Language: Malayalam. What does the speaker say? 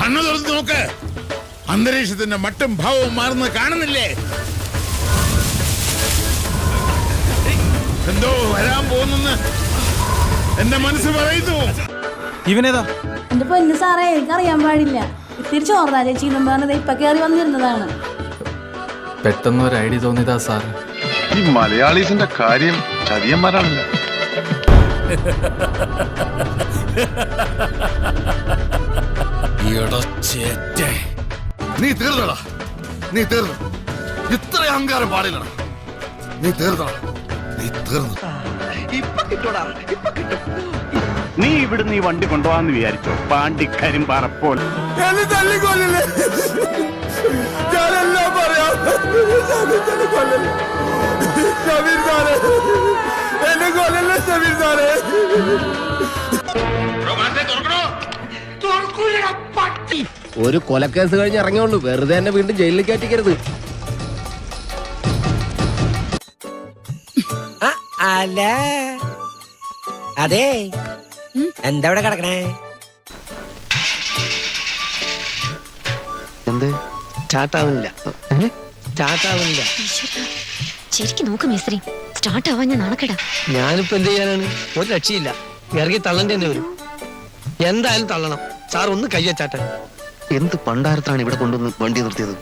കണ്ണു തുറന്ന് നോക്ക്. അന്തരീക്ഷത്തിന്റെ മട്ടും ഭാവവും മാറുന്നത് കാണുന്നില്ലേ? എന്തോ വരാൻ പോകുന്നെന്ന് എന്റെ മനസ്സ് പറയുന്നു. ഇവനേതാ? എന്റെ പൊന്നു സാറേ, എനിക്കറിയാൻ പാടില്ല. തിരിച്ചു ഓർത്താ ചേച്ചി പറഞ്ഞത് ഇപ്പൊ കയറി വന്നിരുന്നതാണ്. പെട്ടെന്ന് ഒരു ഐഡിയ തോന്നിയതാ സാർ. ഈ മലയാളീസിന്റെ കാര്യം ചതിയന്മാരാണല്ലോ. നീ തീർന്നടാ, നീ തീർന്നു. ഇത്ര അഹങ്കാരം പാടില്ലടാ. നീ തീർന്നടാ, നീ തീർന്നു. നീ ഇവിടുന്ന് ഈ വണ്ടി കൊണ്ടുപോകാന്ന് വിചാരിച്ചോ? പാണ്ടിക്കരിമ്പാറപ്പോൾ തല്ലിക്കൊല്ലേ, ഞാനെല്ലാം പറയാം. ഷമീർ സാറേ, എന്നെ കൊല്ലല്ലേ ഷമീർ സാറേ. ഒരു കൊലക്കേസ് കഴിഞ്ഞ് ഇറങ്ങിയുള്ളൂ, വെറുതെ എന്നെ വീണ്ടും ജയിലിൽ കയറ്റിക്കരുത്. അല്ല അതെ, എന്താ ഇവിടെ കിടക്കണേ? എന്ത് സ്റ്റാർട്ടാവുന്നില്ല? സ്റ്റാർട്ടാവുന്നില്ല. ശരിക്കും നോക്ക് മേസ്ത്രി, സ്റ്റാർട്ട് ആവാൻ ഞാൻ നാണക്കേടാ. ഞാനിപ്പോ എന്ത് ചെയ്യാനാണ്? ഒരു രക്ഷയില്ല, ഇറങ്ങി തള്ളേണ്ടി തന്നെ വരും. എന്തായാലും തള്ളണം. സാർ ഒന്ന് കയ്യച്ചാട്ടെ. എന്ത് പണ്ടാരത്താണ് ഇവിടെ കൊണ്ടുവന്ന് വണ്ടി നിർത്തിയത്?